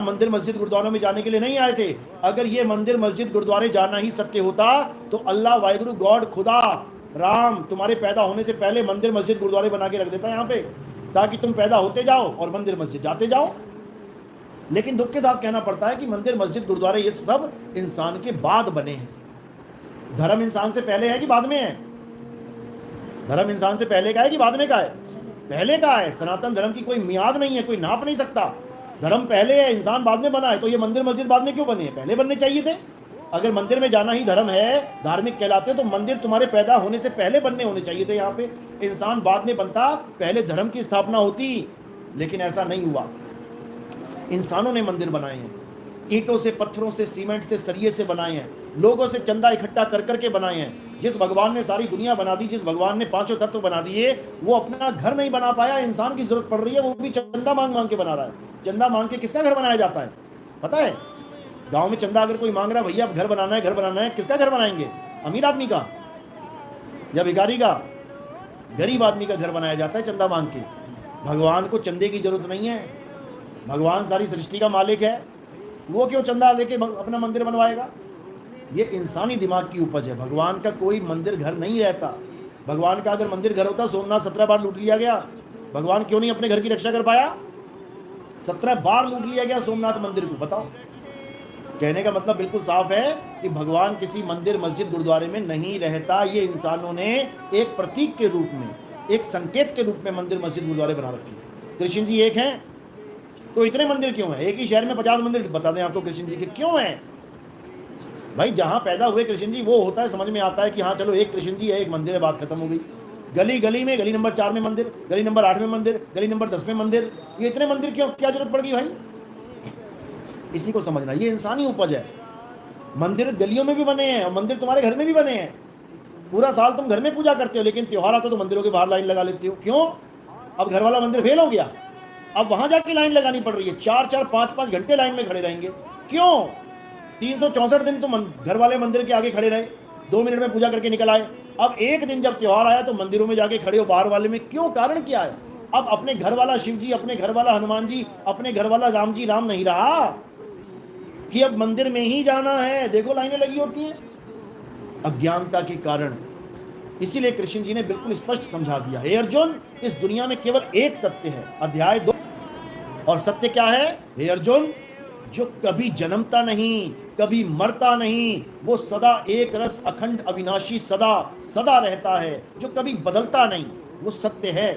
मंदिर मस्जिद गुरुद्वारों में जाने के लिए नहीं आए थे। अगर ये मंदिर मस्जिद गुरुद्वारे जाना ही सत्य होता तो अल्लाह वाहिगुरु गॉड खुदा राम तुम्हारे पैदा होने से पहले मंदिर मस्जिद गुरुद्वारे बना के रख देता यहाँ पे, ताकि तुम पैदा होते जाओ और मंदिर मस्जिद जाते जाओ। लेकिन दुख के साथ कहना पड़ता है कि मंदिर मस्जिद गुरुद्वारे ये सब इंसान के बाद बने हैं। धर्म इंसान से पहले है कि बाद में है? धर्म इंसान से पहले का है कि बाद में का है? पहले का है। सनातन धर्म की कोई मियाद नहीं है, कोई नाप नहीं सकता। धर्म पहले है, इंसान बाद में बना है। तो ये मंदिर मस्जिद बाद में क्यों बने हैं? पहले बनने चाहिए थे। अगर मंदिर में जाना ही धर्म है, धार्मिक कहलाते, तो मंदिर तुम्हारे पैदा होने से पहले बनने होने चाहिए थे। यहाँ पे इंसान बाद में बनता, पहले धर्म की स्थापना होती। लेकिन ऐसा नहीं हुआ। इंसानों ने मंदिर बनाए हैं, ईंटों से, पत्थरों से, सीमेंट से, सरिये से बनाए हैं, लोगों से चंदा इकट्ठा कर करके बनाए हैं। जिस भगवान ने सारी दुनिया बना दी, जिस भगवान ने पांचों तत्व बना दिए, वो अपना घर नहीं बना पाया। इंसान की जरूरत पड़ रही है, वो भी चंदा मांग मांग के बना रहा है। चंदा मांग के किसका घर बनाया जाता है पता है? गांव में चंदा अगर कोई मांग रहा है, भैया घर बनाना है, घर बनाना है, किसका घर बनाएंगे? अमीर आदमी का या भिखारी का? गरीब आदमी का घर बनाया जाता है चंदा मांग के। भगवान को चंदे की जरूरत नहीं है। भगवान सारी सृष्टि का मालिक है, वो क्यों चंदा लेके अपना मंदिर बनवाएगा? ये इंसानी दिमाग की उपज है। भगवान का कोई मंदिर घर नहीं रहता। भगवान का अगर मंदिर घर होता, सोमनाथ 17 बार लूट लिया गया, भगवान क्यों नहीं अपने घर की रक्षा कर पाया? 17 बार लूट लिया गया सोमनाथ मंदिर को। बताओ, कहने का मतलब बिल्कुल साफ है कि भगवान किसी मंदिर मस्जिद गुरुद्वारे में नहीं रहता। ये इंसानों ने एक प्रतीक के रूप में, एक संकेत के रूप में मंदिर मस्जिद गुरुद्वारे बना रखे। कृष्ण जी एक हैं तो इतने मंदिर क्यों हैं? एक ही शहर में 50 मंदिर बता दें आपको कृष्ण जी के क्यों हैं? भाई जहां पैदा हुए कृष्ण जी वो होता है, समझ में आता है कि हाँ चलो एक कृष्ण जी है, एक मंदिर है, बात खत्म हो गई। गली गली में, गली नंबर 4 में मंदिर, गली नंबर 8 में मंदिर, गली नंबर 10 में मंदिर, ये इतने मंदिर क्यों? क्या जरूरत पड़ गई भाई? इसी को समझना, ये इंसानी उपज है। मंदिर गलियों में भी बने हैं और मंदिर तुम्हारे घर में भी बने हैं। पूरा साल तुम घर में पूजा करते हो, लेकिन त्योहार आता तो मंदिरों के बाहर लाइन लगा लेते हो। क्यों? अब घर वाला मंदिर फेल हो गया, अब वहां जाके लाइन लगानी पड़ रही है। 4-4, 5-5 घंटे लाइन में खड़े रहेंगे। क्यों? 364 दिन तो घर वाले मंदिर के आगे खड़े रहे, 2 मिनट में पूजा करके निकल आए। अब एक दिन जब त्योहार आया तो मंदिरों में जाके खड़े हो बाहर वाले में। क्यों? कारण क्या है? अब अपने घर वाला शिव जी, अपने घर वाला हनुमान जी, अपने घर वाला राम जी राम नहीं रहा कि अब मंदिर में ही जाना है। देखो लाइनें लगी होती हैं, अज्ञानता के कारण। इसीलिए कृष्ण जी ने बिल्कुल स्पष्ट समझा दिया, हे अर्जुन, इस दुनिया में केवल एक सत्य है। अध्याय 2। और सत्य क्या है? हे अर्जुन, जो कभी जन्मता नहीं, कभी मरता नहीं, वो सदा एक रस अखंड अविनाशी सदा सदा रहता है, जो कभी बदलता नहीं, वो सत्य है।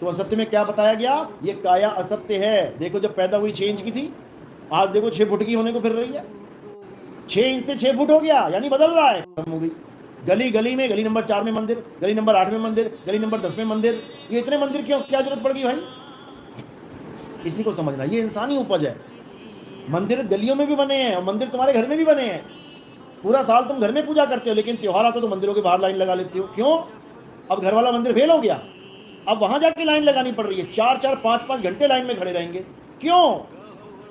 तो असत्य में क्या बताया गया? ये काया असत्य है। देखो जब पैदा हुई 6 इंच की थी, आज देखो 6 फुट की होने को फिर रही है। 6 इंच से 6 फुट हो गया, यानी बदल रहा है, कम हो गई। गली गली में, गली नंबर 4 में मंदिर, गली नंबर 8 में मंदिर, गली नंबर 10 में मंदिर, ये इतने मंदिर क्यों? क्या जरूरत पड़ गई भाई? इसी को समझना, ये इंसानी उपज है। मंदिर गलियों में भी बने हैं और मंदिर तुम्हारे घर में भी बने हैं। पूरा साल तुम घर में पूजा करते हो, लेकिन त्योहार आता तो मंदिरों के बाहर लाइन लगा लेते हो। क्यों? अब घर वाला मंदिर फेल हो गया, अब वहां जाके लाइन लगानी पड़ रही है। 4-4, 5-5 घंटे लाइन में खड़े रहेंगे। क्यों?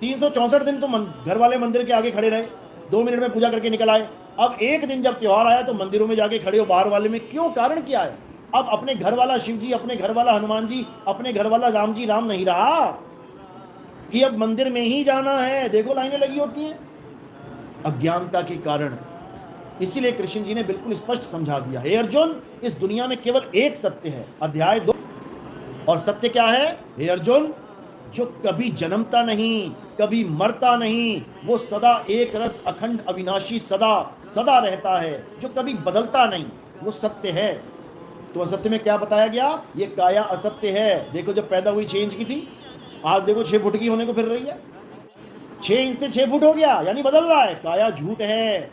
364 दिन तो घर वाले मंदिर के आगे खड़े रहे, 2 मिनट में पूजा करके निकल आए। अब एक दिन जब त्योहार आया तो मंदिरों में जाके खड़े हो बाहर वाले में। क्यों? कारण क्या है? अब अपने घर वाला शिव जी, अपने घर वाला हनुमान जी, अपने घर वाला राम जी राम नहीं रहा कि अब मंदिर में ही जाना है। देखो लाइनें लगी होती हैं, अज्ञानता के कारण। इसीलिए कृष्ण जी ने बिल्कुल स्पष्ट समझा दिया, हे अर्जुन, इस दुनिया में केवल एक सत्य है। अध्याय 2। और सत्य क्या है? हे अर्जुन, जो कभी जन्मता नहीं, कभी मरता नहीं, वो सदा एक रस अखंड अविनाशी सदा सदा रहता है, जो कभी बदलता नहीं, वो सत्य है। तो असत्य में क्या बताया गया? ये काया असत्य है। देखो जब पैदा हुई 6 इंच की थी, आज देखो 6 फुट की होने को फिर रही है। 6 इंच से 6 फुट हो गया, यानी बदल रहा है। काया झूठ है।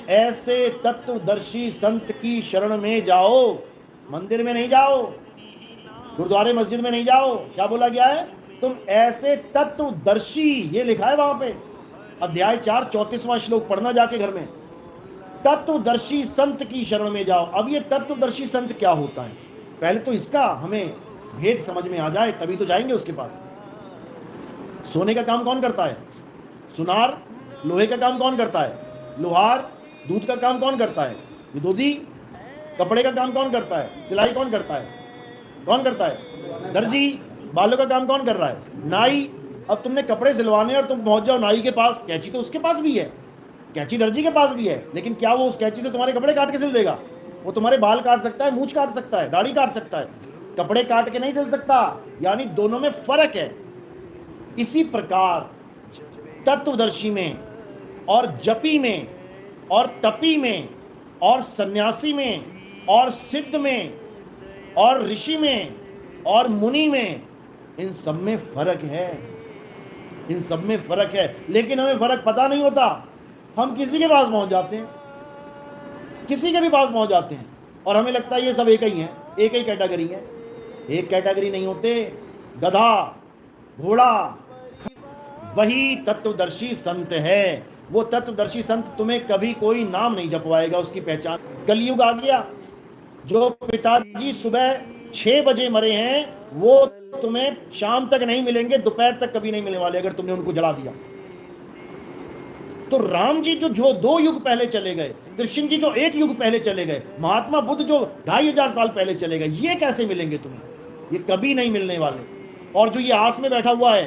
ऐसे तत्वदर्शी संत की शरण में जाओ, मंदिर में नहीं जाओ, गुरुद्वारे मस्जिद में नहीं जाओ। क्या बोला गया है? तुम ऐसे तत्वदर्शी, ये लिखा है वहां पे, अध्याय 4 34वां श्लोक पढ़ना जाके घर में। तत्वदर्शी संत की शरण में जाओ। अब ये तत्वदर्शी संत क्या होता है? पहले तो इसका हमें भेद समझ में आ जाए, तभी तो जाएंगे उसके पास। सोने का काम कौन करता है? सुनार। लोहे का काम कौन करता है? लोहार। दूध का काम कौन करता है? विदोधी। कपड़े का काम कौन करता है? सिलाई कौन करता है? कौन करता है? दर्जी। बालों का काम कौन कर रहा है? नाई। अब तुमने कपड़े सिलवाने और तुम पहुंच जाओ नाई के पास, कैंची तो उसके पास भी है, कैंची दर्जी के पास भी है, लेकिन क्या वो उस कैंची से तुम्हारे कपड़े काट के सिल देगा? वो तुम्हारे बाल काट सकता है, मूंछ काट सकता है, दाढ़ी काट सकता है, कपड़े काट के नहीं सिल सकता। यानी दोनों में फर्क है। इसी प्रकार तत्वदर्शी में और जपी में और तपी में और सन्यासी में और सिद्ध में और ऋषि में और मुनि में, इन सब में फर्क है, इन सब में फर्क है। लेकिन हमें फर्क पता नहीं होता। हम किसी के पास पहुंच जाते हैं, किसी के भी पास पहुंच जाते हैं और हमें लगता है ये सब एक ही हैं, एक ही कैटेगरी है। एक कैटेगरी नहीं होते। गधा, घोड़ा, वही तत्वदर्शी संत है। वो तत्वदर्शी संत तुम्हें कभी कोई नाम नहीं जपवाएगा, उसकी पहचान। कलयुग आ गया। जो पिताजी सुबह 6 बजे मरे हैं वो तुम्हें शाम तक नहीं मिलेंगे, दोपहर तक कभी नहीं मिलने वाले अगर तुमने उनको जला दिया। तो राम जी जो 2 युग पहले चले गए, कृष्ण जी जो 1 युग पहले चले गए, महात्मा बुद्ध जो 2500 साल पहले चले गए, ये कैसे मिलेंगे तुम्हें? ये कभी नहीं मिलने वाले। और जो ये आस में बैठा हुआ है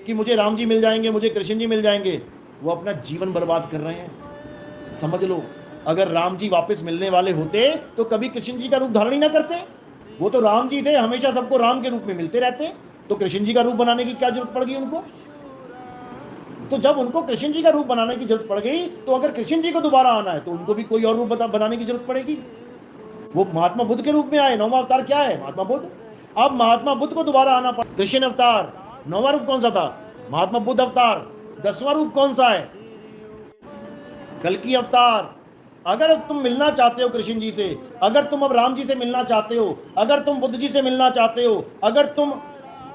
कि मुझे राम जी मिल जाएंगे, मुझे कृष्ण जी मिल जाएंगे, वो अपना जीवन बर्बाद कर रहे हैं। समझ लो, अगर राम जी वापस मिलने वाले होते तो कभी कृष्ण जी का रूप धारण ही ना करते। वो तो राम जी थे, हमेशा सबको राम के रूप में मिलते रहते, तो कृष्ण जी का रूप बनाने की क्या जरूरत पड़ गई उनको? तो जब उनको कृष्ण जी का रूप बनाने की जरूरत पड़ गई, तो अगर कृष्ण जी को दोबारा आना है तो उनको भी कोई और रूप बनाने की जरूरत पड़ेगी। वो महात्मा बुद्ध के रूप में आए। 9वां अवतार क्या है? महात्मा बुद्ध। अब महात्मा बुद्ध को दोबारा आना पड़ा। कृष्ण अवतार 9वां रूप कौन सा था? महात्मा बुद्ध अवतार। 10वां रूप कौन सा है? कल्कि अवतार। अगर तुम मिलना चाहते हो कृष्ण जी से, अगर तुम अब राम जी से मिलना चाहते हो, अगर तुम बुद्ध जी से मिलना चाहते हो, अगर तुम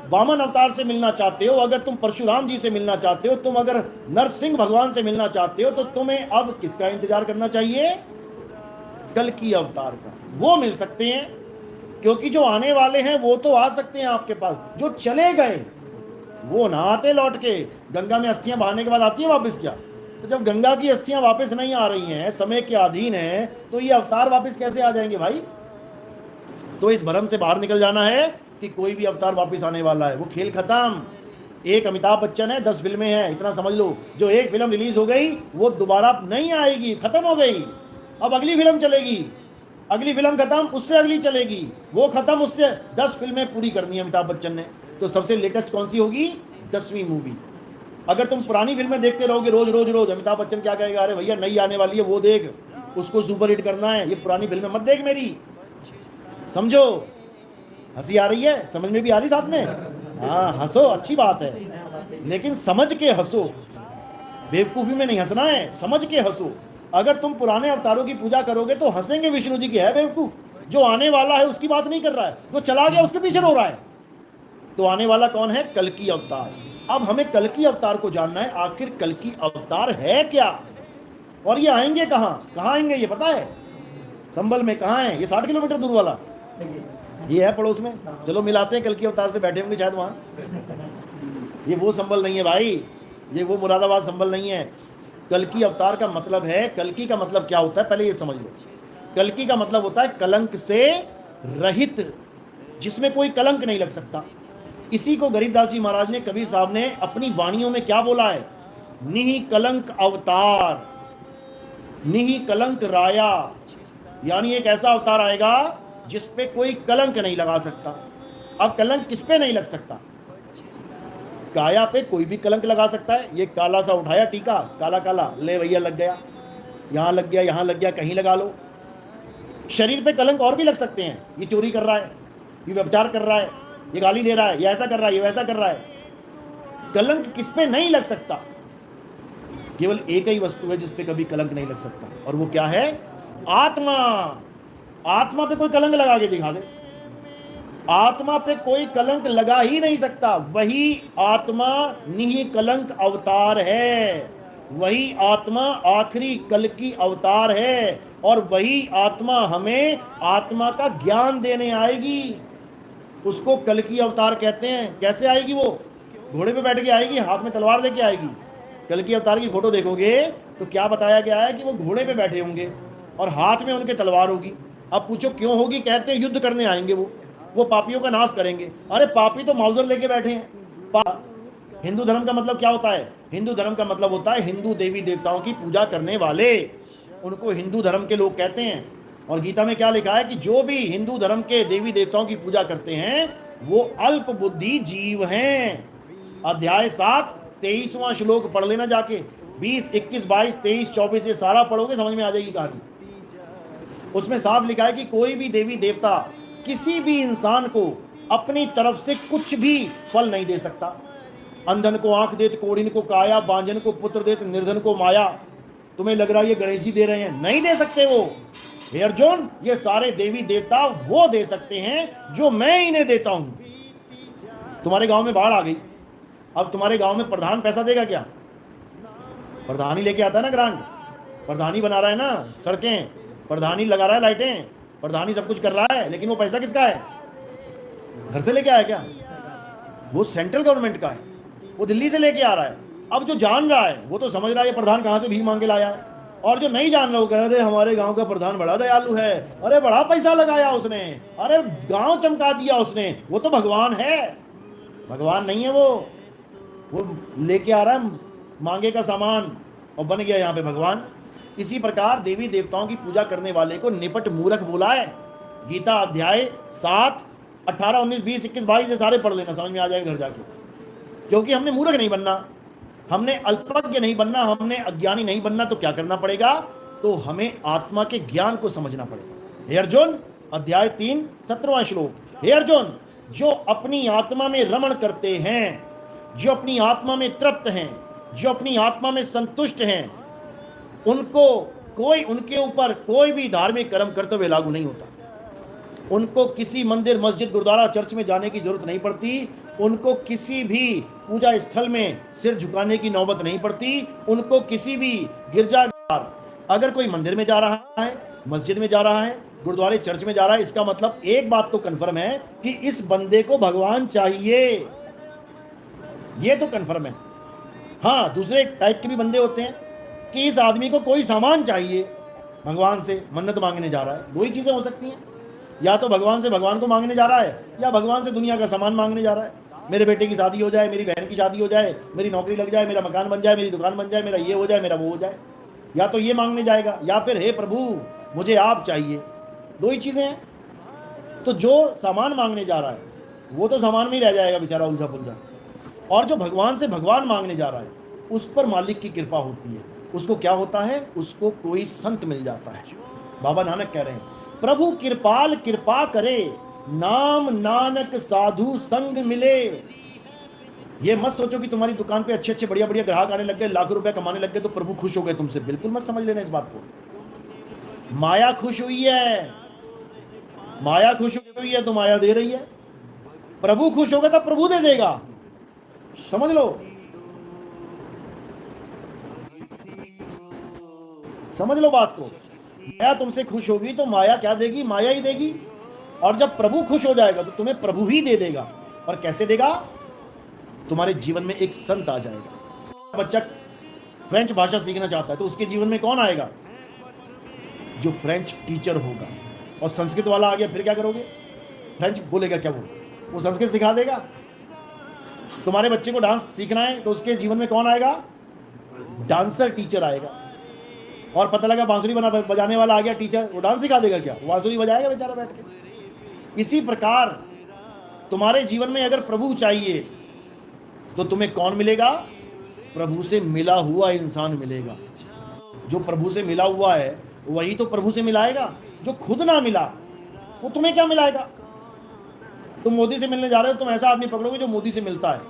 वामन अवतार से मिलना चाहते हो, अगर तुम परशुराम जी से मिलना चाहते हो, तुम अगर नरसिंह भगवान से मिलना चाहते हो, तो तुम्हें अब किसका इंतजार करना चाहिए? कल्कि अवतार का। वो मिल सकते हैं, क्योंकि जो आने वाले हैं वो तो आ सकते हैं आपके पास, जो चले गए वो ना आते लौट के। गंगा में अस्थियां बहाने के बाद आती है वापस क्या? तो जब गंगा की अस्थियां वापस नहीं आ रही हैं, समय के अधीन है, तो ये अवतार वापस कैसे आ जाएंगे भाई? तो इस भ्रम से बाहर निकल जाना है कि कोई भी अवतार वापस आने वाला है। वो खेल खत्म। एक अमिताभ बच्चन है, 10 फिल्में हैं, इतना समझ लो। जो एक फिल्म रिलीज हो गई वो दोबारा नहीं आएगी, खत्म हो गई। अब अगली फिल्म चलेगी, अगली फिल्म खत्म, उससे अगली चलेगी, वो खत्म, उससे 10 फिल्में पूरी करनी है अमिताभ बच्चन ने। तो सबसे लेटेस्ट कौन सी होगी? 10वीं मूवी। अगर तुम पुरानी फिल्में देखते रहोगे रोज रोज रोज, अमिताभ बच्चन क्या कहेगा? अरे भैया नई आने वाली है, वो देख, उसको सुपर हिट करना है, ये पुरानी फिल्में मत देख मेरी। समझो, हंसी आ रही है? समझ में भी आ रही साथ में? हाँ, हंसो, अच्छी बात है, लेकिन समझ के हंसो। बेवकूफ़ी में नहीं हंसना है, समझ के हंसो। अगर तुम पुराने अवतारों की पूजा करोगे तो हंसेंगे विष्णु जी की। है बेवकूफ़? जो आने वाला है उसकी बात नहीं कर रहा है, जो चला गया उसके पीछे रो रहा है। तो आने वाला कौन है? कल्कि अवतार। अब हमें कल्कि अवतार को जानना है, आखिर कल्कि अवतार है क्या, और ये आएंगे कहाँ? कहाँ आएंगे ये पता है? संभल में। कहाँ है ये? 60 किलोमीटर दूर वाला ये है पड़ोस में। चलो मिलाते हैं, कल्कि अवतार से बैठे होंगे शायद वहाँ। ये वो संभल नहीं है भाई, ये वो मुरादाबाद संभल नहीं है। कल्कि अवतार का मतलब है, कल्कि का मतलब क्या होता है पहले ये समझ लो। कल्कि का मतलब होता है कलंक से रहित, जिसमें कोई कलंक नहीं लग सकता। इसी को गरीबदास जी महाराज ने, कबीर साहब ने अपनी वाणियों में क्या बोला है? निहि कलंक अवतार, निहि कलंक राया। यानी एक ऐसा अवतार आएगा जिस पे कोई कलंक नहीं लगा सकता। अब कलंक किस पे नहीं लग सकता? काया पे कोई भी कलंक लगा सकता है। ये काला सा उठाया टीका, काला काला, ले भैया लग गया, यहाँ लग गया, यहाँ लग गया, कहीं लगा लो। शरीर पे कलंक और भी लग सकते हैं। ये चोरी कर रहा है, ये व्यभिचार कर रहा है, ये गाली दे रहा है, ये ऐसा कर रहा है, ये वैसा कर रहा है। कलंक किस पे नहीं लग सकता? केवल एक ही वस्तु है जिस पे कभी कलंक नहीं लग सकता, और वो क्या है? आत्मा। आत्मा पे कोई कलंक लगा के दिखा दे। आत्मा पे कोई कलंक लगा ही नहीं सकता। वही आत्मा निहि कलंक अवतार है, वही आत्मा आखिरी कल्कि अवतार है, और वही आत्मा हमें आत्मा का ज्ञान देने आएगी। उसको कल्कि अवतार कहते हैं। कैसे आएगी वो? घोड़े पे बैठ के आएगी, हाथ में तलवार लेके आएगी। कल्कि अवतार की फोटो देखोगे तो क्या बताया गया है कि वो घोड़े पे बैठे होंगे और हाथ में उनके तलवार होगी। अब पूछो क्यों होगी? कहते हैं युद्ध करने आएंगे वो पापियों का नाश करेंगे। अरे पापी तो माउजर लेके बैठे हैं। हिंदू धर्म का मतलब क्या होता है? हिंदू धर्म का मतलब होता है हिंदू देवी देवताओं की पूजा करने वाले, उनको हिंदू धर्म के लोग कहते हैं। और गीता में क्या लिखा है कि जो भी हिंदू धर्म के देवी देवताओं की पूजा करते हैं वो अल्प बुद्धि जीव हैं। अध्याय 7 23वां श्लोक पढ़ लेना जाके, 20, 21, 22, 23, 24 ये सारा पढ़ोगे समझ में आ जाएगी कहानी। उसमें साफ लिखा है कि कोई भी देवी देवता किसी भी इंसान को अपनी तरफ से कुछ भी फल नहीं दे सकता। अंधन को आंख देत, कोढ़िन को काया, बांझन को पुत्र देत, निर्धन को माया। तुम्हें लग रहा है ये गणेश जी दे रहे हैं, नहीं दे सकते वो। हे अर्जुन, ये सारे देवी देवता वो दे सकते हैं जो मैं इन्हें देता हूं। तुम्हारे गांव में बाढ़ आ गई, अब तुम्हारे गांव में प्रधान पैसा देगा क्या? प्रधान ही लेके आता है ना ग्रांट, प्रधान ही बना रहा है ना सड़कें, प्रधान ही लगा रहा है लाइटें, प्रधान ही सब कुछ कर रहा है, लेकिन वो पैसा किसका है? घर से लेके आया क्या? वो सेंट्रल गवर्नमेंट का है, वो दिल्ली से लेके आ रहा है। अब जो जान रहा है वो तो समझ रहा है ये प्रधान कहाँ से भीख मांग के लाया है, और जो नहीं जान रहा वो कह रहे हमारे गांव का प्रधान बड़ा दयालु है, अरे बड़ा पैसा लगाया उसने, अरे गांव चमका दिया उसने। वो तो भगवान है, भगवान नहीं है वो लेके आ रहा है मांगे का सामान और बन गया यहाँ पे भगवान। इसी प्रकार देवी देवताओं की पूजा करने वाले को निपट मूर्ख बोला है। गीता अध्याय 7, 18, 19, 20, 21, 22 ये सारे पढ़ लेना, समझ में आ जाएगा घर जाके। क्योंकि हमने मूर्ख नहीं बनना, हमने अल्पज्ञ नहीं बनना, हमने अज्ञानी नहीं बनना। तो क्या करना पड़ेगा? तो हमें आत्मा के ज्ञान को समझना पड़ेगा। हे अर्जुन, अध्याय 3, 17वां श्लोक। हे अर्जुन, जो अपनी आत्मा में रमण करते हैं, जो अपनी आत्मा में तृप्त हैं, जो अपनी आत्मा में संतुष्ट हैं, उनको कोई, उनके ऊपर कोई भी धार्मिक कर्म कर्तव्य लागू नहीं होता। उनको किसी मंदिर, मस्जिद, गुरुद्वारा, चर्च में जाने की जरूरत नहीं पड़ती। उनको किसी भी पूजा स्थल में सिर झुकाने की नौबत नहीं पड़ती। उनको किसी भी गिरजाघर, अगर कोई मंदिर में जा रहा है, मस्जिद में जा रहा है, गुरुद्वारे, चर्च में जा रहा है, इसका मतलब एक बात तो कंफर्म है कि इस बंदे को भगवान चाहिए, ये तो कंफर्म है। हाँ, दूसरे टाइप के भी बंदे होते हैं कि इस आदमी को कोई सामान चाहिए, भगवान से मन्नत मांगने जा रहा है। दो ही चीजें हो सकती हैं, या तो भगवान से भगवान को मांगने जा रहा है, या भगवान से दुनिया का सामान मांगने जा रहा है। मेरे बेटे की शादी हो जाए, मेरी बहन की शादी हो जाए, मेरी नौकरी लग जाए, मेरा मकान बन जाए, मेरी दुकान बन जाए, मेरा ये हो जाए, मेरा वो हो जाए। या तो ये मांगने जाएगा, या फिर हे प्रभु मुझे आप चाहिए। दो ही चीजें हैं। तो जो सामान मांगने जा रहा है वो तो सामान में ही रह जाएगा बेचारा, उलझा पुलझा। और जो भगवान से भगवान मांगने जा रहा है उस पर मालिक की कृपा होती है। उसको क्या होता है? उसको कोई संत मिल जाता है। बाबा नानक कह रहे हैं, प्रभु कृपाल कृपा करे, नाम नानक साधु संग मिले। ये मत सोचो कि तुम्हारी दुकान पे अच्छे अच्छे बढ़िया बढ़िया ग्राहक आने लग गए, लाखों रुपए कमाने लग गए तो प्रभु खुश हो गए तुमसे। बिल्कुल मत समझ लेना इस बात को। माया खुश हुई है, माया खुश हुई है तो माया दे रही है। प्रभु खुश होगा तो प्रभु दे देगा, समझ लो, समझ लो बात को। माया तुमसे खुश होगी तो माया क्या देगी? माया ही देगी। और जब प्रभु खुश हो जाएगा तो तुम्हें प्रभु ही दे देगा। और कैसे देगा? तुम्हारे जीवन में एक संत आ जाएगा। बच्चा फ्रेंच भाषा सीखना चाहता है तो उसके जीवन में कौन आएगा? जो फ्रेंच टीचर होगा। और संस्कृत वाला आ गया, फिर क्या करोगे? फ्रेंच बोलेगा क्या? वो संस्कृत सिखा देगा। तुम्हारे बच्चे को डांस सीखना है तो उसके जीवन में कौन आएगा? डांसर टीचर आएगा। और पता लगा बांसुरी बजाने वाला आ गया टीचर, वो डांस सिखा देगा क्या? बांसुरी बजाएगा बेचारा बैठ के। इसी प्रकार तुम्हारे जीवन में अगर प्रभु चाहिए तो तुम्हें कौन मिलेगा? प्रभु से मिला हुआ इंसान मिलेगा। जो प्रभु से मिला हुआ है वही तो प्रभु से मिलाएगा। जो खुद ना मिला वो तुम्हें क्या मिलाएगा? तुम मोदी से मिलने जा रहे हो, तुम ऐसा आदमी पकड़ोगे जो मोदी से मिलता है।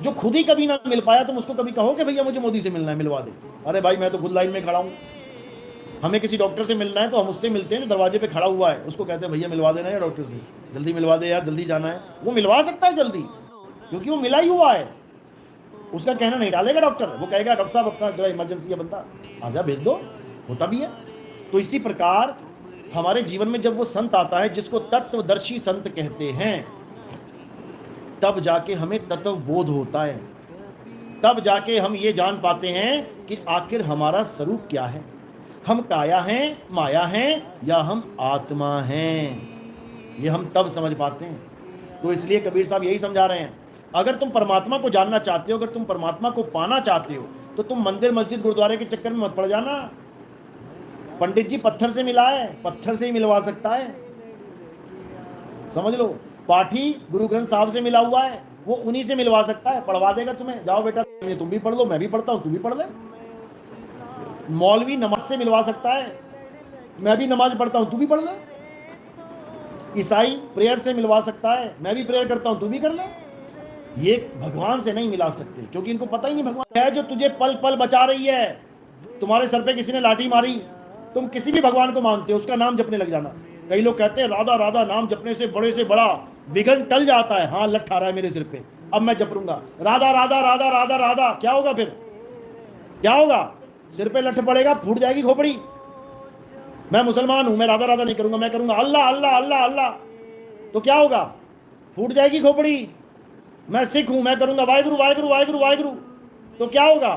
जो खुद ही कभी ना मिल पाया तुम उसको कभी कहो कि भैया मुझे मोदी से मिलना है, मिलवा दे। अरे भाई मैं तो खुद लाइन में खड़ा हूँ। हमें किसी डॉक्टर से मिलना है तो हम उससे मिलते हैं जो दरवाजे पे खड़ा हुआ है, उसको कहते हैं भैया मिलवा देना यार डॉक्टर से, जल्दी मिलवा दे यार, जल्दी जाना है। वो मिलवा सकता है जल्दी क्योंकि वो मिला ही हुआ है। उसका कहना नहीं डालेगा डॉक्टर, वो कहेगा डॉक्टर साहब अपना जरा इमरजेंसी है बंदा, आजा भेज दो, होता भी है। तो इसी प्रकार हमारे जीवन में जब वो संत आता है जिसको तत्वदर्शी संत कहते हैं, तब जाके हमें तत्व बोध होता है। तब जाके हम ये जान पाते हैं कि आखिर हमारा स्वरूप क्या है। हम काया हैं, माया हैं, या हम आत्मा हैं। ये हम तब समझ पाते हैं। तो इसलिए कबीर साहब यही समझा रहे हैं अगर तुम परमात्मा को जानना चाहते हो, अगर तुम परमात्मा को पाना चाहते हो, तो तुम मंदिर मस्जिद गुरुद्वारे के चक्कर में मत पड़ जाना। पंडित जी पत्थर से मिला है, पत्थर से ही मिलवा सकता है, समझ लो। पाठी गुरु ग्रंथ साहब से मिला हुआ है, वो उन्हीं से मिलवा सकता है, पढ़वा देगा तुम्हें। जाओ बेटा तुम भी पढ़ लो, मैं भी पढ़ता हूं, तुम भी पढ़ ले। मौलवी नमाज से मिलवा सकता है, मैं भी नमाज पढ़ता हूं, तू भी पढ़ ले। ईसाई प्रेयर से मिलवा सकता है, मैं भी प्रेयर करता हूं, तू भी कर ले। ये भगवान से नहीं मिला सकते, क्योंकि इनको पता ही नहीं भगवान है जो तुझे पल पल बचा रही है। तुम्हारे सर पे किसी ने लाठी मारी, तुम किसी भी भगवान को मानते हो, उसका नाम जपने लग जाना। कई लोग कहते हैं राधा राधा नाम जपने से बड़े से बड़ा विघन टल जाता है। हाँ, लठ आ रहा है मेरे सिर पे, अब मैं जप लूंगा राधा राधा राधा राधा राधा। क्या होगा फिर? क्या होगा? सिर पे लठ पड़ेगा, फूट जाएगी खोपड़ी। मैं मुसलमान हूं, मैं राधा राधा नहीं करूंगा, मैं करूंगा अल्लाह अल्लाह अल्लाह अल्लाह, तो क्या होगा? फूट जाएगी खोपड़ी। मैं सिख हूं, मैं करूंगा वाहिगुरु वाहिगुरु वाहिगुरु वाहिगुरु, तो क्या होगा?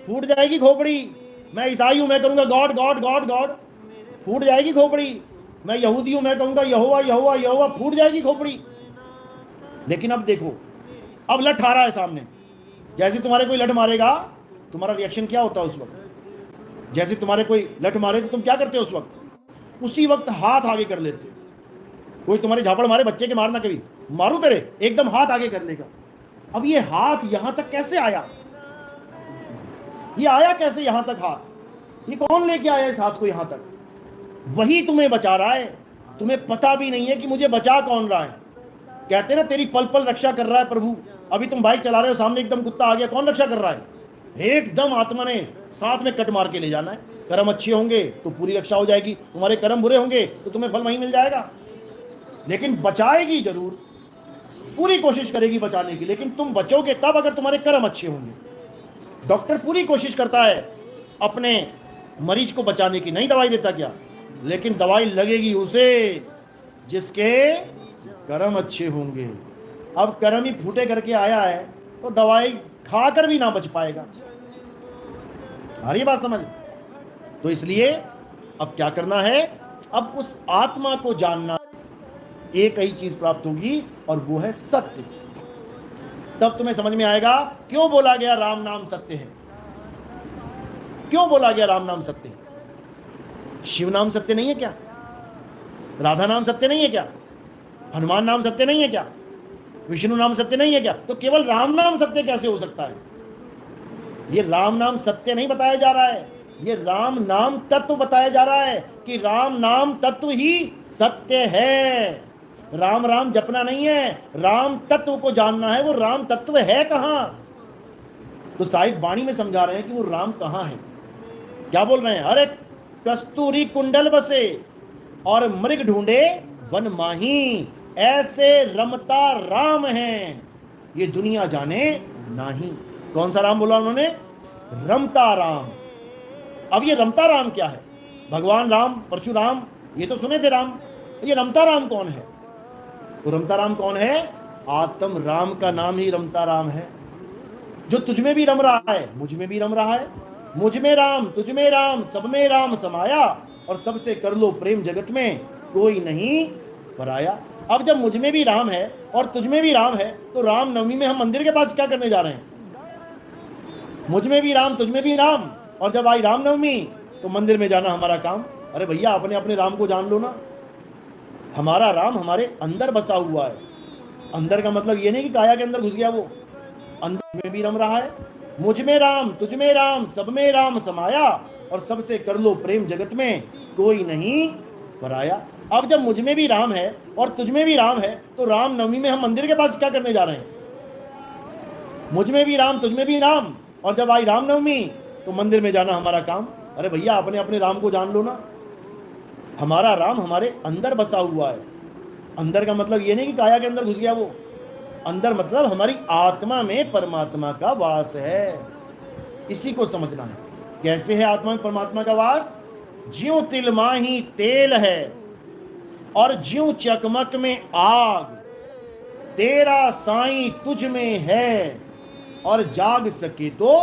फूट जाएगी खोपड़ी। मैं ईसाई हूं, मैं करूंगा गॉड गॉड गॉड गॉड, फूट जाएगी खोपड़ी। मैं यहूदी हूं, मैं कहूंगा यहोवा यहोवा यहोवा, फूट जाएगी खोपड़ी। लेकिन अब देखो, अब लठ आ रहा है सामने। जैसे तुम्हारे कोई लठ मारेगा, तुम्हारा रिएक्शन क्या होता है उस वक्त? जैसे तुम्हारे कोई लठ मारे तो तुम क्या करते हो उस वक्त? उसी वक्त हाथ आगे कर लेते हो। कोई तुम्हारे झापड़ मारे, बच्चे के मारना, कभी मारू तेरे, एकदम हाथ आगे कर लेगा। अब ये हाथ यहां तक कैसे आया? ये आया कैसे यहां तक हाथ? ये कौन लेके आया इस हाथ को यहां तक? वही तुम्हें बचा रहा है, तुम्हें पता भी नहीं है कि मुझे बचा कौन रहा है। कहते ना तेरी पल पल रक्षा कर रहा है प्रभु। अभी तुम बाइक चला रहे हो, सामने एकदम कुत्ता आ गया, कौन रक्षा कर रहा है? एकदम आत्मा ने साथ में कट मार के ले जाना है। कर्म अच्छे होंगे तो पूरी रक्षा हो जाएगी, तुम्हारे कर्म बुरे होंगे तो तुम्हें फल वहीं मिल जाएगा। लेकिन बचाएगी जरूर, पूरी कोशिश करेगी बचाने की, लेकिन तुम बचोगे तब अगर तुम्हारे कर्म अच्छे होंगे। डॉक्टर पूरी कोशिश करता है अपने मरीज को बचाने की, नहीं दवाई देता क्या? लेकिन दवाई लगेगी उसे जिसके कर्म अच्छे होंगे। अब कर्म ही फूटे करके आया है तो दवाई खाकर भी ना बच पाएगा। आ रही बात समझ? तो इसलिए अब क्या करना है? अब उस आत्मा को जानना, एक ही चीज प्राप्त होगी और वो है सत्य। तब तुम्हें समझ में आएगा क्यों बोला गया राम नाम सत्य है। क्यों बोला गया राम नाम सत्य है? शिव नाम सत्य नहीं है क्या? राधा नाम सत्य नहीं है क्या? हनुमान नाम सत्य नहीं है क्या? विष्णु नाम सत्य नहीं है क्या? तो केवल राम नाम सत्य कैसे हो सकता है? ये राम नाम सत्य नहीं बताया जा रहा है, ये राम नाम तत्व बताया जा रहा है कि राम नाम तत्व ही सत्य है। राम राम जपना नहीं है, राम तत्व को जानना है। वो राम तत्व है कहां? तो साहिब वाणी में समझा रहे हैं कि वो राम कहां है। क्या बोल रहे हैं? अरे कस्तूरी कुंडल बसे और मृग ढूंढे वन माही, ऐसे रमता राम है ये दुनिया जाने नाही। कौन सा राम बोला उन्होंने? रमता राम। अब ये रमता राम क्या है? भगवान राम, परशुराम, ये तो सुने थे राम। ये रमता राम कौन है? तो रमता राम कौन है? आत्म राम का नाम ही रमता राम है, जो तुझ में भी रम रहा है, मुझ में भी रम रहा है। मुझ में राम, तुझ में राम, सब में राम समाया, और सबसे कर लो प्रेम जगत में कोई नहीं पराया। अब जब मुझ में भी राम है और तुझ में भी राम है, तो राम नवमी में हम मंदिर के पास क्या करने जा रहे हैं? मुझ में भी राम, तुझ में भी राम, और जब आई राम नवमी तो मंदिर में जाना हमारा काम। अरे भैया, अपने अपने राम को जान लो ना। हमारा राम हमारे अंदर बसा हुआ है। अंदर का मतलब ये नहीं कि काया के अंदर घुस गया, वो अंदर में भी रम रहा है। मुझ में राम, तुझ में राम, सब में राम समाया, और सबसे कर लो प्रेम जगत में कोई नहीं पराया। अब जब मुझ में भी राम है और तुझ में भी राम है, तो राम नवमी में हम मंदिर के पास क्या करने जा रहे हैं? मुझ में भी राम, तुझ में भी राम, और जब आई राम नवमी तो मंदिर में जाना हमारा काम। अरे भैया, अपने अपने राम को जान लो ना। हमारा राम हमारे अंदर बसा हुआ है। अंदर का मतलब ये नहीं कि काया के अंदर घुस गया, वो अंदर मतलब हमारी आत्मा में परमात्मा का वास है। इसी को समझना है। कैसे है आत्मा में परमात्मा का वास? ज्यों तिल माही तेल है और ज्यों चकमक में आग, तेरा साईं तुझ में है और जाग सके तो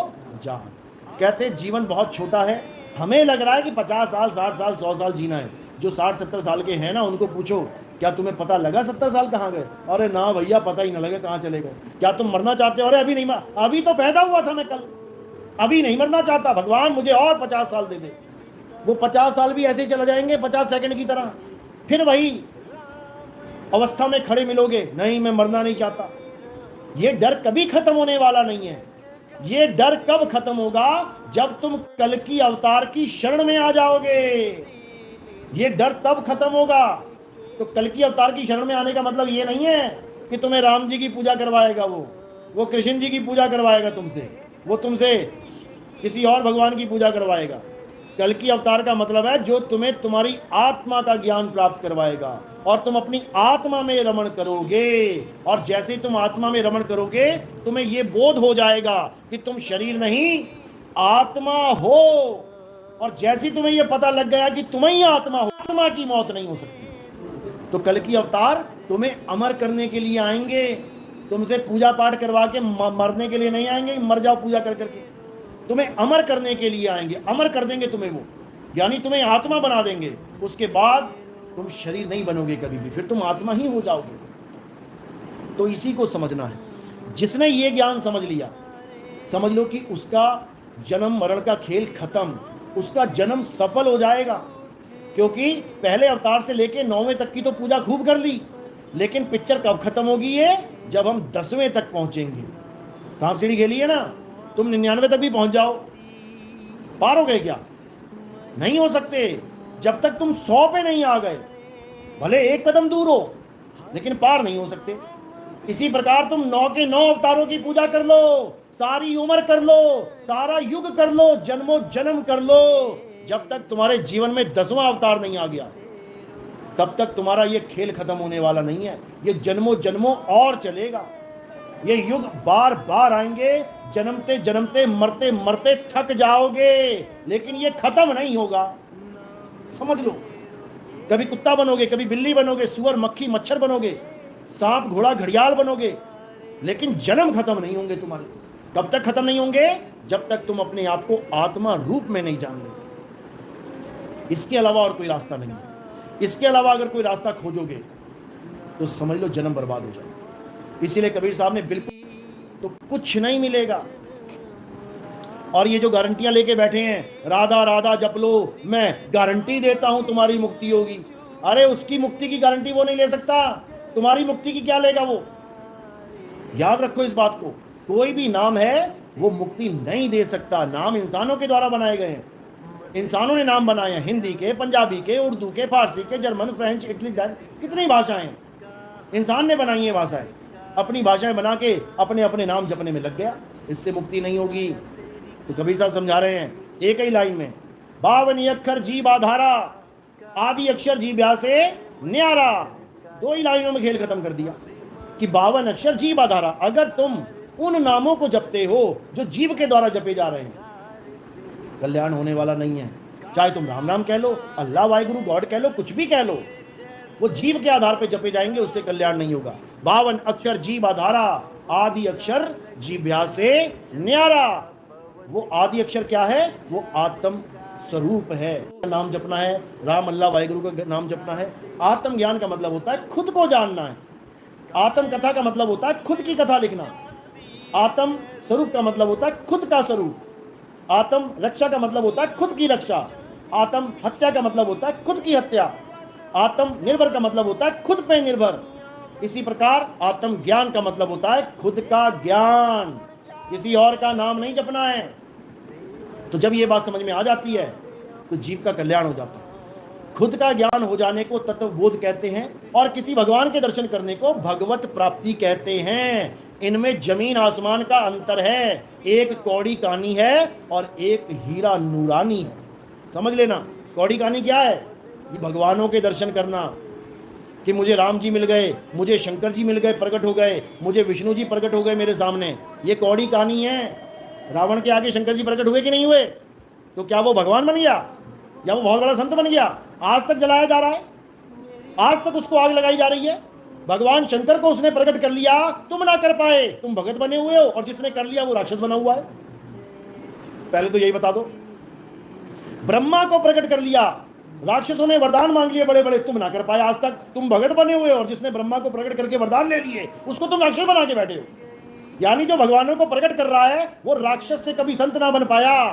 जाग। कहते जीवन बहुत छोटा है। हमें लग रहा है कि 50 साल, 60 साल, 100 साल जीना है। जो 60-70 साल के हैं ना, उनको पूछो क्या तुम्हें पता लगा 70 साल कहाँ गए? अरे ना भैया, पता ही ना लगे कहाँ चले गए। क्या तुम मरना चाहते हो? अरे अभी नहीं, अभी तो पैदा हुआ था मैं कल, अभी नहीं मरना चाहता, भगवान मुझे और 50 साल दे दे। वो 50 साल भी ऐसे ही चला जाएंगे 50 सेकंड की तरह, फिर वही अवस्था में खड़े मिलोगे, नहीं मैं मरना नहीं चाहता। ये डर कभी खत्म होने वाला नहीं है। ये डर कब खत्म होगा? जब तुम कल की अवतार की शरण में आ जाओगे, ये डर तब खत्म होगा। तो कल की अवतार की शरण में आने का मतलब ये नहीं है कि तुम्हें राम जी की पूजा करवाएगा, वो कृष्ण जी की पूजा करवाएगा तुमसे, वो तुमसे किसी और भगवान की पूजा करवाएगा। कल की अवतार का मतलब है जो तुम्हें तुम्हारी आत्मा का ज्ञान प्राप्त करवाएगा और तुम अपनी आत्मा में रमण करोगे। और जैसे ही तुम आत्मा में रमण करोगे, तुम्हें यह बोध हो जाएगा कि तुम शरीर नहीं आत्मा हो। और जैसे ही तुम्हें यह पता लग गया कि तुम ही आत्मा हो, आत्मा की मौत नहीं हो सकती। तो कल की अवतार तुम्हें अमर करने के लिए आएंगे, तुमसे पूजा पाठ करवा के मरने के लिए नहीं आएंगे, मर जाओ पूजा कर करके। तुम्हें अमर करने के लिए आएंगे, अमर कर देंगे तुम्हें वो, यानी तुम्हें आत्मा बना देंगे। उसके बाद तुम शरीर नहीं बनोगे कभी भी, फिर तुम आत्मा ही हो जाओगे। तो इसी को समझना है। जिसने ये ज्ञान समझ लिया, समझ लो कि उसका जन्म मरण का खेल खत्म, उसका जन्म सफल हो जाएगा। क्योंकि पहले अवतार से लेके 9वें तक की तो पूजा खूब कर ली, लेकिन पिक्चर कब खत्म होगी? ये जब हम 10वें तक पहुंचेंगे। सांप सीढ़ी खेली है ना, तुम 99 तक भी पहुंच जाओ, पार हो गए क्या? नहीं हो सकते जब तक तुम 100 पे नहीं आ गए। भले एक कदम दूर हो, लेकिन पार नहीं हो सकते। इसी प्रकार तुम 9 के 9 अवतारों की पूजा कर लो, सारी उम्र कर लो, सारा युग कर लो, जन्मों जन्म कर लो, जब तक तुम्हारे जीवन में 10वां अवतार नहीं आ गया, तब तक तुम्हारा ये खेल खत्म होने वाला नहीं है। ये जन्मों जन्मों और चलेगा। ये युग बार बार आएंगे, जन्मते जन्मते मरते मरते थक जाओगे, लेकिन ये खत्म नहीं होगा। समझ लो, कभी कुत्ता बनोगे, कभी बिल्ली बनोगे, सुअर मक्खी मच्छर बनोगे, सांप घोड़ा घड़ियाल बनोगे, लेकिन जन्म खत्म नहीं होंगे तुम्हारे। कब तक खत्म नहीं होंगे? जब तक तुम अपने आप को आत्मा रूप में नहीं जान लेते। इसके अलावा और कोई रास्ता नहीं है। इसके अलावा अगर कोई रास्ता खोजोगे तो समझ लो जन्म बर्बाद हो जाएगा। इसीलिए कबीर साहब ने बिल्कुल तो कुछ नहीं मिलेगा। और ये जो गारंटियां लेके बैठे हैं, राधा राधा जप लो, मैं गारंटी देता हूं तुम्हारी मुक्ति होगी। अरे उसकी मुक्ति की गारंटी वो नहीं ले सकता, तुम्हारी मुक्ति की क्या लेगा वो? याद रखो इस बात को। कोई भी नाम है वो मुक्ति नहीं दे सकता। नाम इंसानों के द्वारा बनाए गए हैं, इंसानों ने नाम बनाए हैं, हिंदी के, पंजाबी के, उर्दू के, फारसी के, जर्मन, फ्रेंच, इटली, कितनी भाषाएं इंसान ने बनाई हैं। भाषाएं अपनी भाषाएं बना के अपने अपने नाम जपने में लग गया। इससे मुक्ति नहीं होगी। तो कबीर साहब समझा रहे हैं एक ही लाइन में, 52 अक्षर जीव आधारा, आदि अक्षर जीव व्यासे न्यारा। 2 ही लाइनों में खेल खत्म कर दिया कि 52 अक्षर जीव आधारा। अगर तुम उन नामों को जपते हो जो जीव के द्वारा जपे जा रहे हैं, कल्याण होने वाला नहीं है। चाहे तुम राम नाम कह लो, अल्लाह वाहिगुरु गॉड कह लो, कुछ भी कह लो, वो जीव के आधार पे जपे जाएंगे, उससे कल्याण नहीं होगा। 52 अक्षर जीव आधारा, आदि अक्षर जीव्या से न्यारा। वो आदि अक्षर क्या है? वो आत्म स्वरूप है। नाम जपना है, राम अल्लाह वाहिगुरु का नाम जपना है। आत्म ज्ञान का मतलब होता है खुद को जानना है। आत्म कथा का मतलब होता है खुद की कथा लिखना। आत्म स्वरूप का मतलब होता है खुद का स्वरूप। आत्म रक्षा का मतलब होता है खुद की रक्षा। आत्म हत्या का मतलब होता है खुद की हत्या। आत्म निर्भर का मतलब होता है खुद पे निर्भर। इसी प्रकार आत्म ज्ञान का मतलब होता है खुद का ज्ञान, किसी और का नाम नहीं जपना है। तो जब ये बात समझ में आ जाती है तो जीव का कल्याण हो जाता है। खुद का ज्ञान हो जाने को तत्वबोध कहते हैं, और किसी भगवान के दर्शन करने को भगवत प्राप्ति कहते हैं। इनमें जमीन आसमान का अंतर है। एक कौड़ी कानी है और एक हीरा नूरानी है। समझ लेना, कौड़ी कानी क्या है? ये भगवानों के दर्शन करना, कि मुझे राम जी मिल गए, मुझे शंकर जी मिल गए, प्रकट हो गए, मुझे विष्णु जी प्रकट हो गए मेरे सामने, ये कौड़ी कहानी है। रावण के आगे शंकर जी प्रकट हुए कि नहीं हुए? तो क्या वो भगवान बन गया या वो बहुत बड़ा संत बन गया? आज तक जलाया जा रहा है, आज तक उसको आग लगाई जा रही है। भगवान शंकर को उसने प्रकट कर लिया, तुम ना कर पाए, तुम भगत बने हुए हो, और जिसने कर लिया वो राक्षस बना हुआ है। पहले तो यही बता दो। ब्रह्मा को प्रकट कर लिया, राक्षसों ने वरदान मांग लिए बड़े बड़े, तुम ना कर पाए आज तक। तुम भगत बने हुए और जिसने ब्रह्मा को प्रकट करके वरदान ले लिए उसको तुम राक्षस बना के बैठे हो। यानी जो भगवानों को प्रकट कर रहा है वो राक्षस से कभी संत ना बन पाया।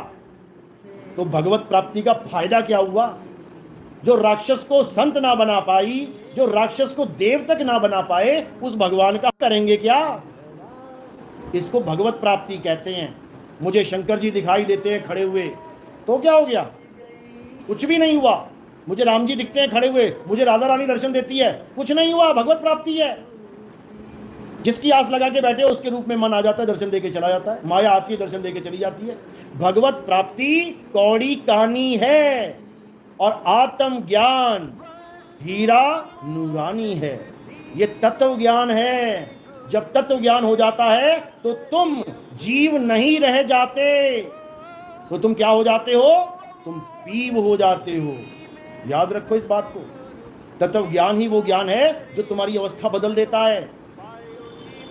तो भगवत प्राप्ति का फायदा क्या हुआ? जो राक्षस को संत ना बना पाई, जो राक्षस को देव तक ना बना पाए, उस भगवान का करेंगे क्या? इसको भगवत प्राप्ति कहते हैं। मुझे शंकर जी दिखाई देते हैं खड़े हुए तो क्या हो गया? कुछ भी नहीं हुआ। मुझे राम जी दिखते हैं खड़े हुए, मुझे राधा रानी दर्शन देती है, कुछ नहीं हुआ, भगवत प्राप्ति है। जिसकी आस लगा के बैठे उसके रूप में मन आ जाता है, दर्शन देके चला जाता है, माया आती है दर्शन देके चली जाती है। भगवत प्राप्ति कौड़ी कहानी है और आत्म ज्ञान हीरा नूरानी है। ये तत्व ज्ञान है। जब तत्व ज्ञान हो जाता है तो तुम जीव नहीं रह जाते, तो तुम क्या हो जाते हो? तुम पीव हो जाते हो। याद रखो इस बात को। तत्व ज्ञान ही वो ज्ञान है जो तुम्हारी अवस्था बदल देता है,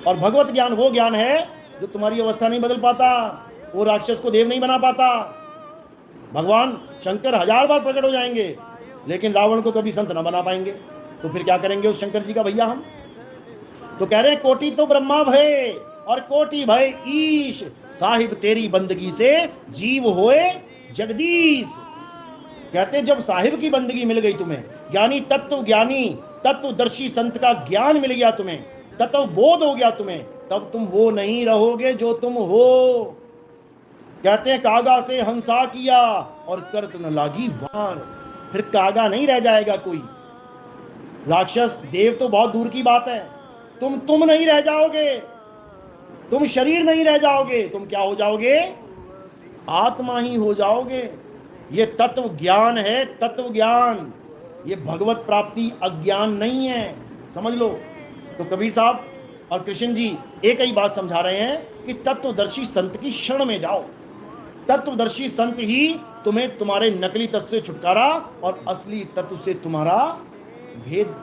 और भगवत ज्ञान वो ज्ञान है जो तुम्हारी अवस्था नहीं बदल पाता, वो राक्षस को देव नहीं बना पाता। भगवान शंकर 1000 बार प्रकट हो जाएंगे लेकिन रावण को कभी संत ना बना पाएंगे। तो फिर क्या करेंगे उस शंकर जी का भैया हम? तो कह रहे हैं कोटि तो ब्रह्मा भय और कोटि भय ईश, साहिब तेरी बंदगी से जीव होए जगदीश। कहते जब साहिब की बंदगी मिल गई तुम्हें, ज्ञानी तत्वज्ञानी तत्वदर्शी संत का ज्ञान मिल गया तुम्हें, तत्व बोध हो गया तुम्हें, तब तुम वो नहीं रहोगे जो तुम हो। कहते हैं कागा से हंसा किया और करत न लागी वार। फिर कागा नहीं रह जाएगा कोई। राक्षस देव तो बहुत दूर की बात है, तुम नहीं रह जाओगे, तुम शरीर नहीं रह जाओगे, तुम क्या हो जाओगे? आत्मा ही हो जाओगे। ये तत्व ज्ञान है, तत्व ज्ञान। ये भगवत प्राप्ति अज्ञान नहीं है, समझ लो। तो कबीर साहब और कृष्ण जी एक ही बात समझा रहे हैं कि तत्वदर्शी संत की शरण में जाओ। तत्वदर्शी संत ही तुम्हें तुम्हारे नकली तत्व से छुटकारा और असली तत्व से तुम्हारा भेद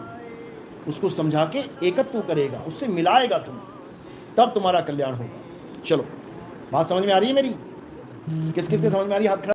उसको समझा के एकत्व करेगा, उससे मिलाएगा तुम्हें, तब तुम्हारा कल्याण होगा। चलो बात समझ में आ रही है मेरी? किस किस के समझ में आ रही है? हाथ खड़ा